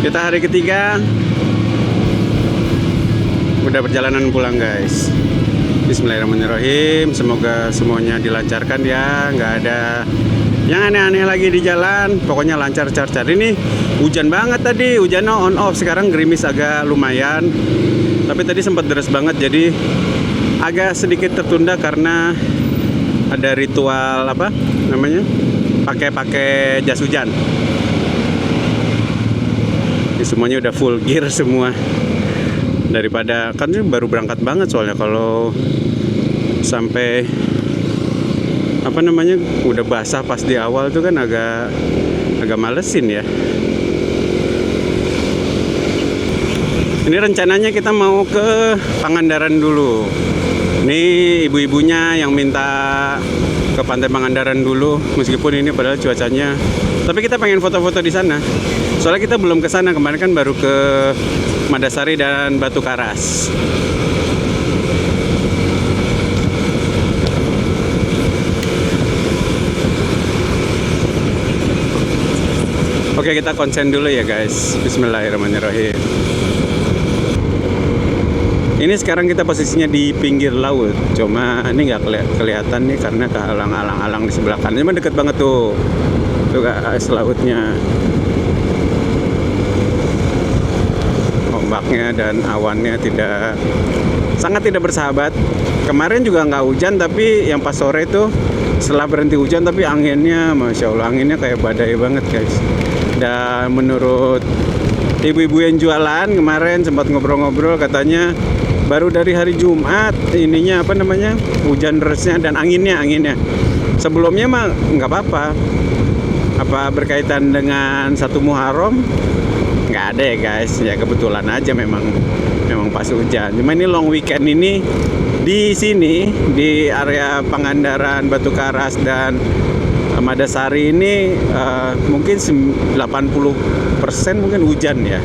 Kita hari ketiga udah perjalanan pulang guys. Bismillahirrahmanirrahim. Semoga semuanya dilancarkan ya, nggak ada yang aneh-aneh lagi di jalan. Pokoknya lancar car. Ini hujan banget tadi, hujannya on off. Sekarang gerimis agak lumayan, tapi tadi sempat deras banget, jadi agak sedikit tertunda karena ada ritual apa namanya, pakai jas hujan. Ini semuanya udah full gear semua. Daripada kan ini baru berangkat banget, soalnya kalau sampai apa namanya udah basah pas di awal tuh kan agak malesin ya. Ini rencananya kita mau ke Pangandaran dulu. Ini ibu-ibunya yang minta ke Pantai Pangandaran dulu, meskipun ini padahal cuacanya. Tapi kita pengen foto-foto di sana. Soalnya kita belum ke sana, kemarin kan baru ke Madasari dan Batu Karas. Oke, kita konsen dulu ya guys. Bismillahirrahmanirrahim. Ini sekarang kita posisinya di pinggir laut. Cuma ini nggak kelihatan nih karena kehalang-halang di sebelah kanan. Cuma deket banget tuh. Tuh guys lautnya. Ombaknya dan awannya sangat tidak bersahabat. Kemarin juga nggak hujan, tapi yang pas sore itu setelah berhenti hujan, tapi anginnya, masya Allah, anginnya kayak badai banget guys. Dan menurut ibu-ibu yang jualan kemarin sempat ngobrol-ngobrol, katanya baru dari hari Jumat ininya apa namanya hujan derasnya dan anginnya. Sebelumnya mah nggak apa-apa. Apa berkaitan dengan 1 Muharram? Nggak ada ya guys, ya kebetulan aja memang pas hujan. Cuma ini long weekend ini di sini di area Pangandaran, Batu Karas dan Madasari ini mungkin 80% mungkin hujan ya.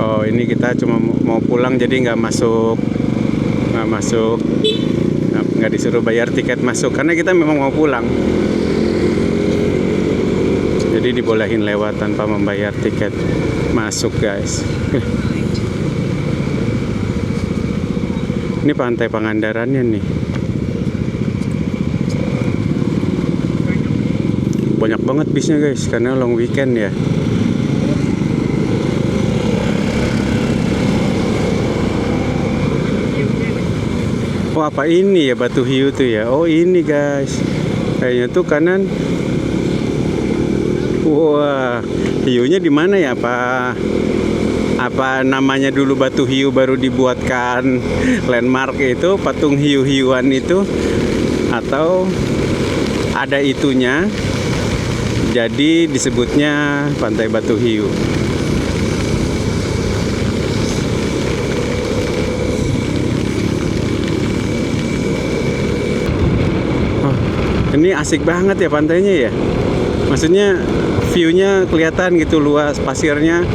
Oh ini kita cuma mau pulang, jadi nggak masuk, nggak disuruh bayar tiket masuk karena kita memang mau pulang. Jadi dibolehin lewat tanpa membayar tiket masuk guys. Ini Pantai Pangandarannya nih. Banyak banget bisnya guys karena long weekend ya. Oh apa ini ya Batu Hiu tuh ya? Oh ini guys, kayaknya tuh kanan. Wah, hiunya di mana ya? Apa namanya dulu Batu Hiu baru dibuatkan landmark itu, patung hiu-hiuan itu, atau ada itunya? Jadi disebutnya Pantai Batu Hiu. Ini asik banget ya pantainya ya. Maksudnya view-nya kelihatan gitu, luas pasirnya.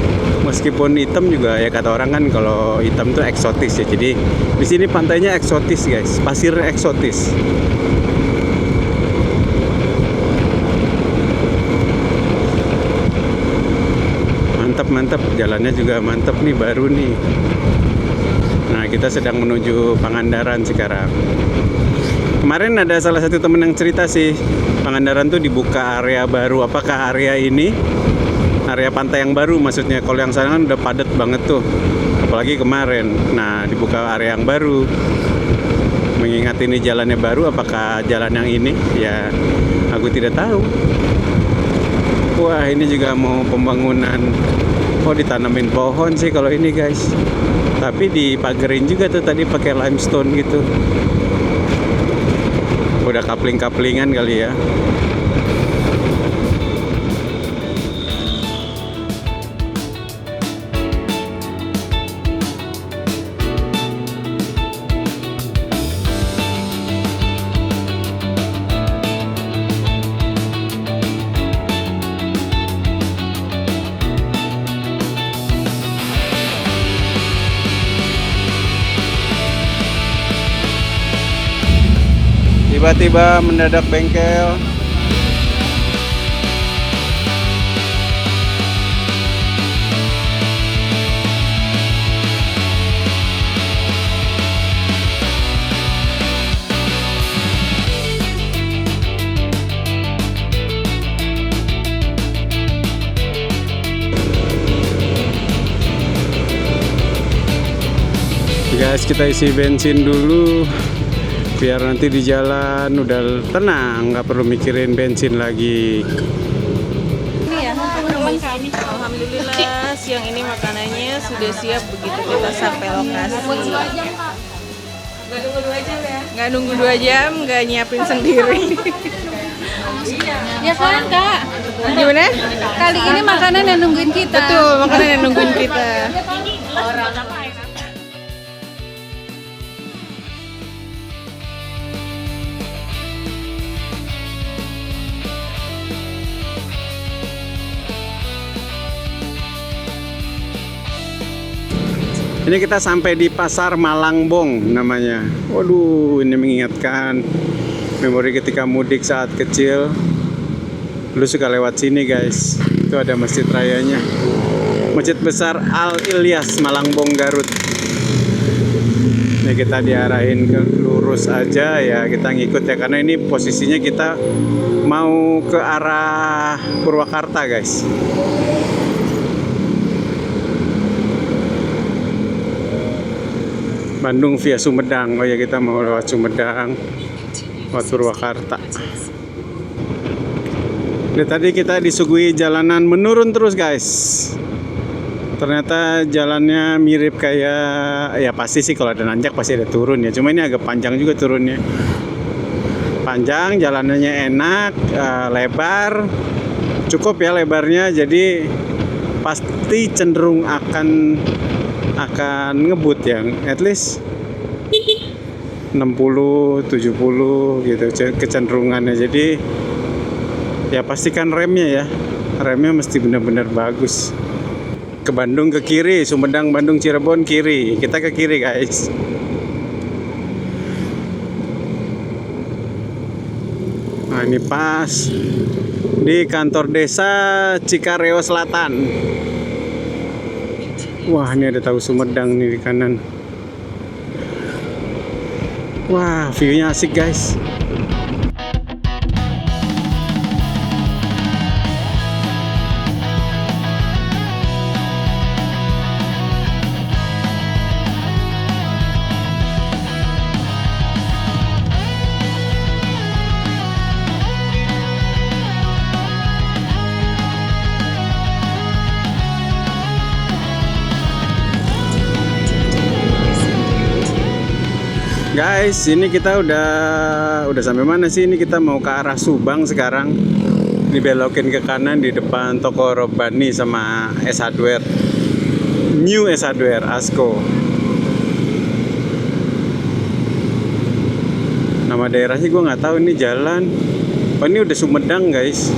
Meskipun hitam juga ya, kata orang kan kalau hitam tuh eksotis ya. Jadi di sini pantainya eksotis guys, pasirnya eksotis. Mantap, jalannya juga mantap nih, baru nih. Nah kita sedang menuju Pangandaran sekarang. Kemarin ada salah satu temen yang cerita sih, Pangandaran tuh dibuka area baru. Apakah area ini area pantai yang baru maksudnya? Kalau yang sana kan udah padat banget tuh, apalagi kemarin. Nah dibuka area yang baru. Mengingat ini jalannya baru, apakah jalan yang ini? Ya aku tidak tahu. Wah ini juga mau pembangunan. Oh ditanamin pohon sih kalau ini guys. Tapi dipagerin juga tuh tadi pakai limestone gitu. Udah kapling-kaplingan kali ya. Tiba-tiba mendadak bengkel. Guys, kita isi bensin dulu biar nanti di jalan udah tenang, nggak perlu mikirin bensin lagi. Ini ya, alhamdulillah siang ini makanannya sudah siap begitu kita sampai lokasi. Nggak nunggu 2 jam, nggak nyiapin sendiri. Ya kan Kak? Gimana? Kali ini makanan yang nungguin kita. Betul, makanan yang nungguin kita. Ini kita sampai di Pasar Malangbong namanya. Waduh, ini mengingatkan memori ketika mudik saat kecil. Dulu suka lewat sini guys. Itu ada masjid rayanya. Masjid besar Al Ilyas Malangbong Garut. Ini kita diarahin ke lurus aja ya, kita ngikut ya karena ini posisinya kita mau ke arah Purwakarta guys. Bandung via Sumedang. Oh ya, kita mau lewat Sumedang, lewat Purwakarta. Ini tadi kita disuguhi jalanan menurun terus guys. Ternyata jalannya mirip kayak, ya pasti sih kalau ada nanjak pasti ada turun ya. Cuma ini agak panjang juga turunnya. Panjang, jalanannya enak, lebar, cukup ya lebarnya. Jadi pasti cenderung akan ngebut ya, at least 60, 70 gitu kecenderungannya. Jadi ya pastikan remnya mesti benar-benar bagus. Ke Bandung ke kiri, Sumedang, Bandung, Cirebon kiri, kita ke kiri guys. Nah ini pas di kantor desa Cikareo Selatan. Wah, ini ada tahu Sumedang nih di kanan. Wah, view-nya asik guys. Guys, ini kita udah sampai mana sih? Ini kita mau ke arah Subang sekarang. Dibelokin ke kanan di depan toko Robani sama S Hardware. New S Hardware Asko. Nama daerahnya gue nggak tahu, ini jalan. Oh, ini udah Sumedang guys.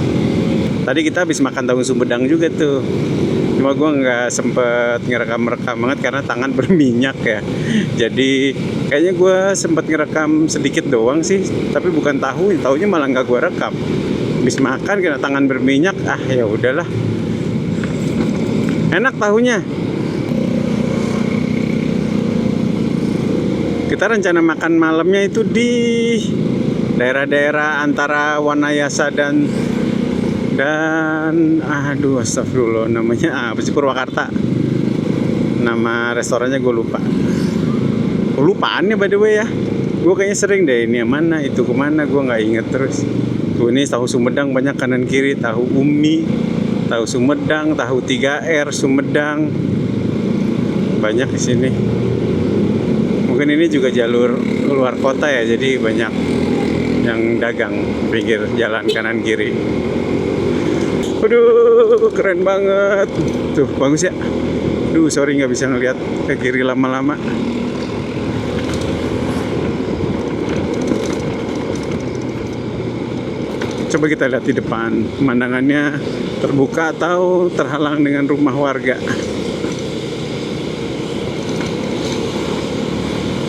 Tadi kita habis makan tahu Sumedang juga tuh. Cuma gue nggak sempet ngerekam banget karena tangan berminyak ya. Jadi kayaknya gue sempet ngerekam sedikit doang sih, tapi bukan tahunya malah nggak gue rekam. Habis makan kena tangan berminyak, ya udahlah. Enak tahunya. Kita rencana makan malamnya itu di daerah-daerah antara Wanayasa dan aduh astagfirullah, namanya apa sih, Purwakarta. Nama restorannya gue lupa. Lupaannya by the way ya. Gue kayaknya sering deh ini yang mana itu kemana, gue nggak inget terus. Tuh ini tahu Sumedang banyak kanan kiri, tahu Umi, tahu Sumedang, tahu 3R Sumedang. Banyak di sini. Mungkin ini juga jalur luar kota ya, jadi banyak yang dagang pinggir jalan kanan kiri. Aduh, keren banget. Tuh, bagus ya. Duh, sorry nggak bisa ngeliat ke kiri lama-lama. Coba kita lihat di depan, pemandangannya terbuka atau terhalang dengan rumah warga.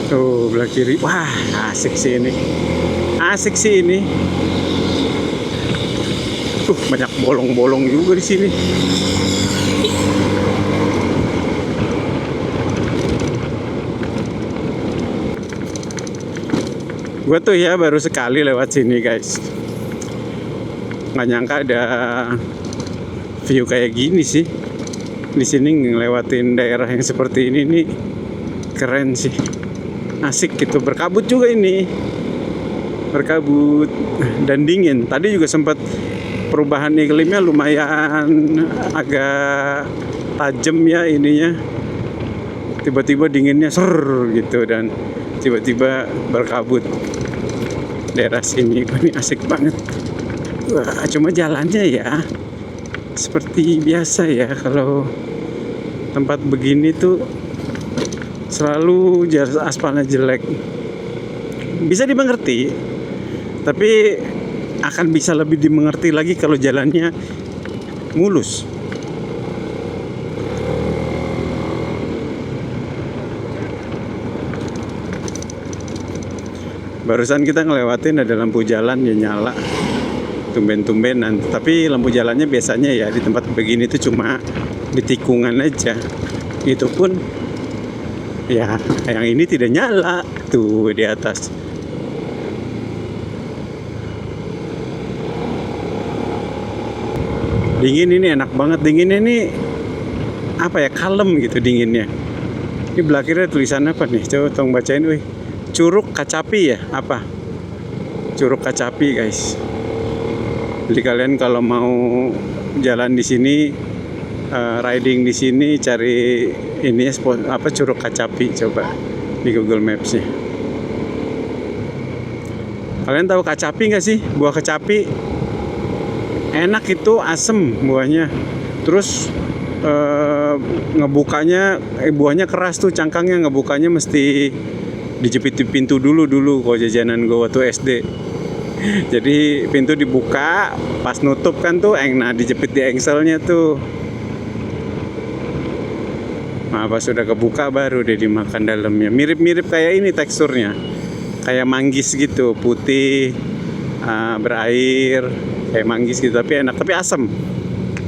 Tuh belah kiri, wah asik sih ini, asik sih ini. Banyak bolong-bolong juga di sini. Gue tuh ya baru sekali lewat sini guys, nggak nyangka ada view kayak gini sih. Di sini ngelewatin daerah yang seperti ini nih keren sih, asik gitu. Berkabut juga ini, berkabut dan dingin. Tadi juga sempat perubahan iklimnya lumayan agak tajam ya ininya. Tiba-tiba dinginnya ser gitu dan tiba-tiba berkabut. Daerah sini ini asik banget. Wah, cuma jalannya ya seperti biasa ya, kalau tempat begini tuh selalu aspalnya jelek. Bisa dimengerti, tapi akan bisa lebih dimengerti lagi kalau jalannya mulus. Barusan kita ngelewatin ada lampu jalan ya nyala tumben-tumbenan, tapi lampu jalannya biasanya ya di tempat begini tuh cuma di tikungan aja. Itu pun ya yang ini tidak nyala tuh di atas. Dingin ini, enak banget dinginnya ini, apa ya, kalem gitu dinginnya. Ini belakangnya tulisan apa nih? Coba tolong bacain, wih. Curug Kacapi ya, apa? Curug Kacapi guys. Jadi kalian kalau mau jalan di sini, riding di sini, cari ini spot apa, Curug Kacapi, coba di Google Maps-nya. Kalian tahu kacapi nggak sih? Buah kecapi enak itu, asem buahnya. Terus ngebukanya, buahnya keras tuh, cangkangnya ngebukanya mesti dijepit di pintu dulu kalau jajanan gue waktu SD. Jadi pintu dibuka, pas nutup kan tuh nah dijepit di engselnya tuh. Nah pas sudah kebuka baru deh dimakan dalamnya. Mirip-mirip kayak ini teksturnya, kayak manggis gitu, putih, berair, kayak manggis gitu, tapi enak, tapi asam.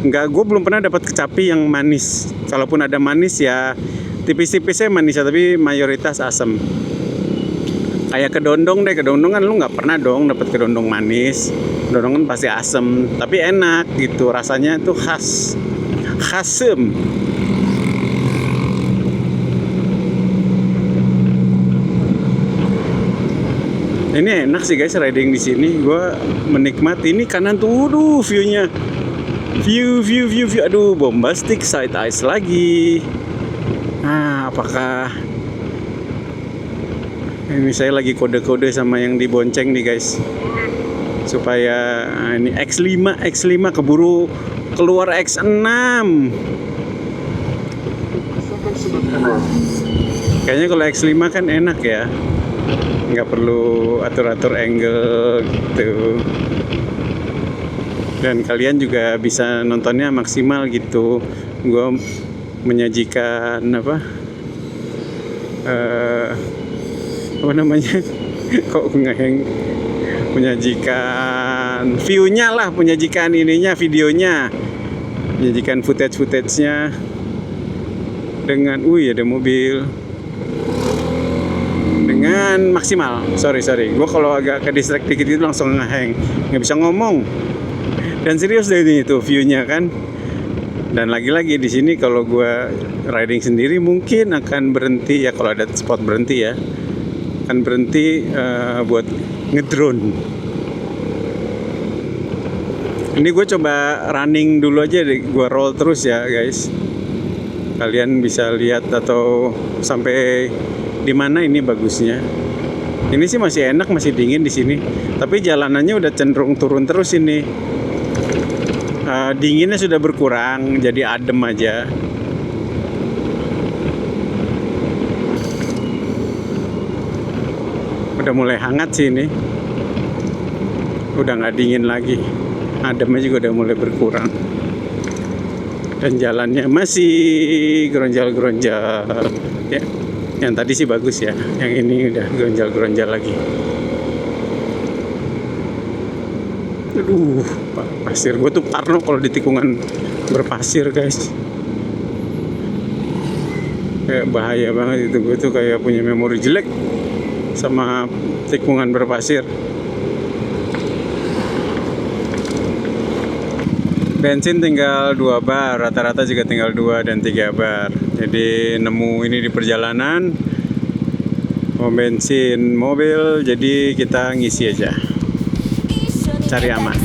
Enggak, gue belum pernah dapat kecapi yang manis. Kalaupun ada manis ya tipis-tipisnya manis, tapi mayoritas asam. Kayak kedondong deh, kedondong kan lu nggak pernah dong dapat kedondong manis. Kedondong kan pasti asem, tapi enak gitu, rasanya tuh khas, khasem. Ini enak sih guys riding di sini. Gue menikmati ini kanan tuh, viewnya, view. Aduh, bombastic side eyes lagi. Nah, apakah ini saya lagi kode-kode sama yang dibonceng nih guys, supaya ini X5 keburu keluar X6. Kayaknya kalau X5 kan enak ya, nggak perlu atur-atur angle gitu, dan kalian juga bisa nontonnya maksimal gitu. Gue menyajikan apa namanya kok ngeheng, menyajikan view-nya lah, menyajikan ininya, videonya, menyajikan footage-nya dengan ada mobil dengan maksimal. Sorry gue kalau agak ke distract dikit itu langsung ngeheng, nggak bisa ngomong. Dan serius deh ini tuh view-nya kan. Dan lagi-lagi di sini kalau gue riding sendiri mungkin akan berhenti ya, kalau ada spot berhenti ya, akan berhenti buat ngedrone. Ini gue coba running dulu aja deh, gue roll terus ya guys. Kalian bisa lihat atau sampai di mana ini bagusnya. Ini sih masih enak, masih dingin di sini. Tapi jalanannya udah cenderung turun terus ini. Dinginnya sudah berkurang, jadi adem aja. Udah mulai hangat sih ini. Udah nggak dingin lagi. Ademnya juga udah mulai berkurang. Dan jalannya masih geronjal-geronjal ya. Yang tadi sih bagus ya, yang ini udah geronjal-geronjal lagi. Aduh, pasir gue tuh parno kalau di tikungan berpasir guys. Kayak bahaya banget itu, gue tuh kayak punya memori jelek sama tikungan berpasir. Bensin tinggal 2 bar, rata-rata juga tinggal 2 dan 3 bar. Jadi nemu ini di perjalanan, mau bensin mobil, jadi kita ngisi aja, cari aman.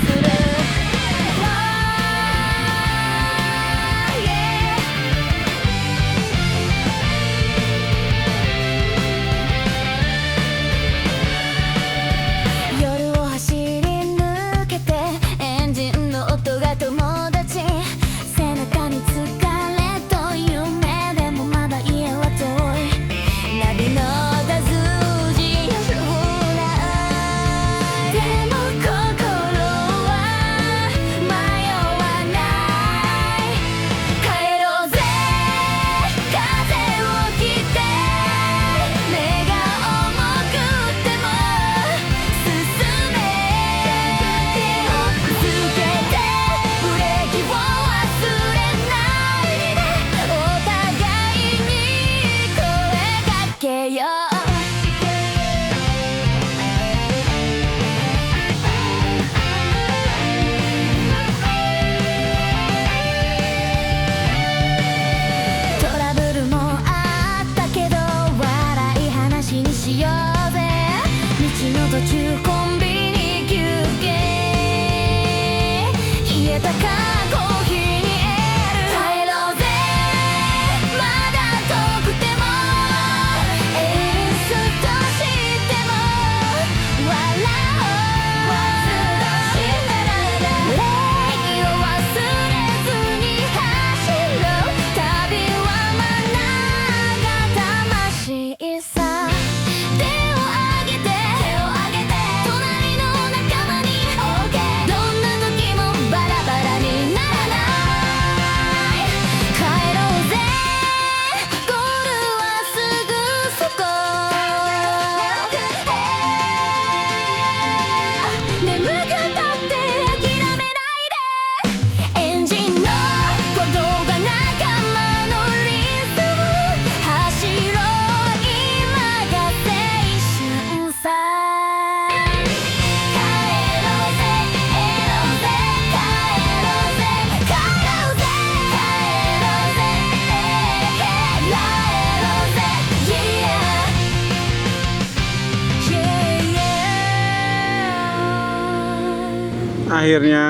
Akhirnya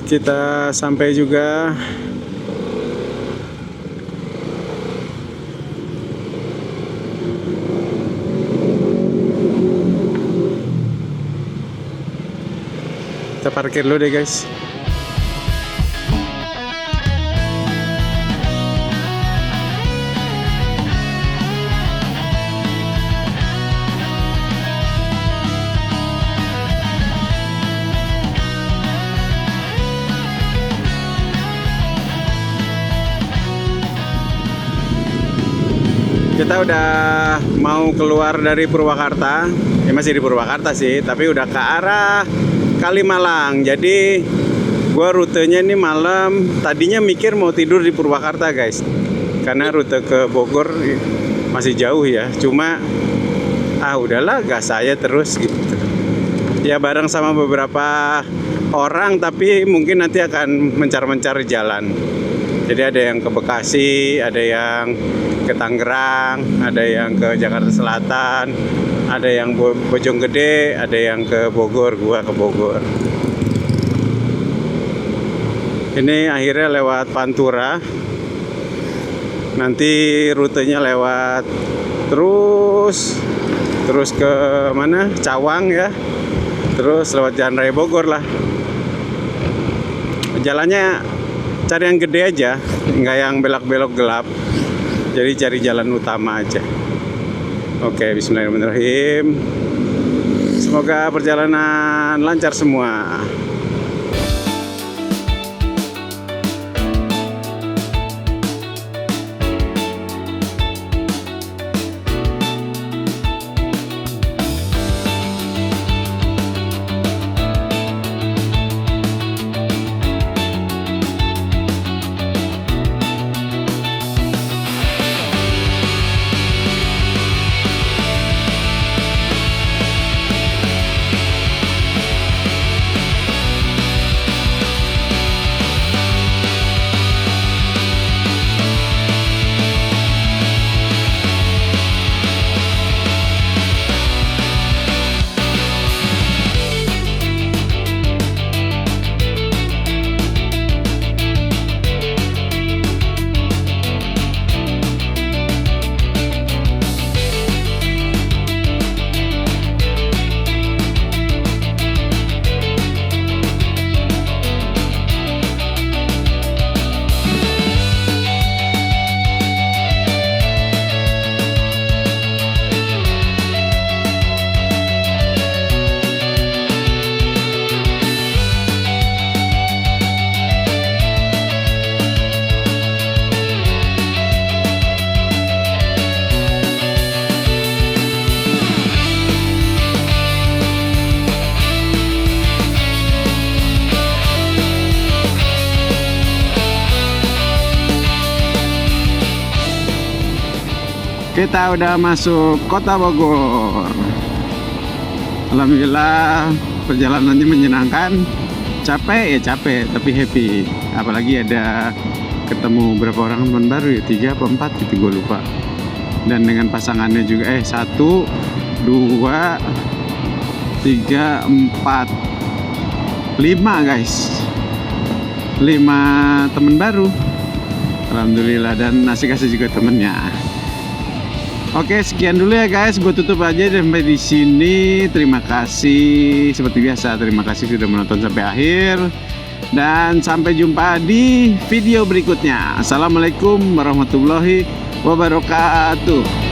kita sampai juga. Kita parkir dulu deh guys. Kita udah mau keluar dari Purwakarta, ya masih di Purwakarta sih, tapi udah ke arah Kalimalang. Jadi gua rutenya ini malam, tadinya mikir mau tidur di Purwakarta guys, karena rute ke Bogor masih jauh ya. Cuma udahlah gas saya terus gitu. Ya bareng sama beberapa orang, tapi mungkin nanti akan mencar-mencar jalan. Jadi ada yang ke Bekasi, ada yang ke Tangerang, ada yang ke Jakarta Selatan, ada yang Bojonggede, ada yang ke Bogor, gua ke Bogor. Ini akhirnya lewat Pantura. Nanti rutenya lewat terus ke mana? Cawang ya. Terus lewat Jalan Raya Bogor lah. Jalannya cari yang gede aja, nggak yang belok-belok gelap. Jadi cari jalan utama aja. Oke, bismillahirrahmanirrahim. Semoga perjalanan lancar semua. Kita udah masuk kota Bogor. Alhamdulillah perjalanannya menyenangkan. Capek ya capek, tapi happy. Apalagi ada ketemu berapa orang teman baru ya, 3 apa 4 gitu gue lupa. Dan dengan pasangannya juga 1, 2, 3, 4, 5 guys. 5 teman baru. Alhamdulillah, dan asik-asik juga temennya. Oke, sekian dulu ya guys. Gue tutup aja sampai di sini. Terima kasih seperti biasa. Terima kasih sudah menonton sampai akhir. Dan sampai jumpa di video berikutnya. Assalamualaikum warahmatullahi wabarakatuh.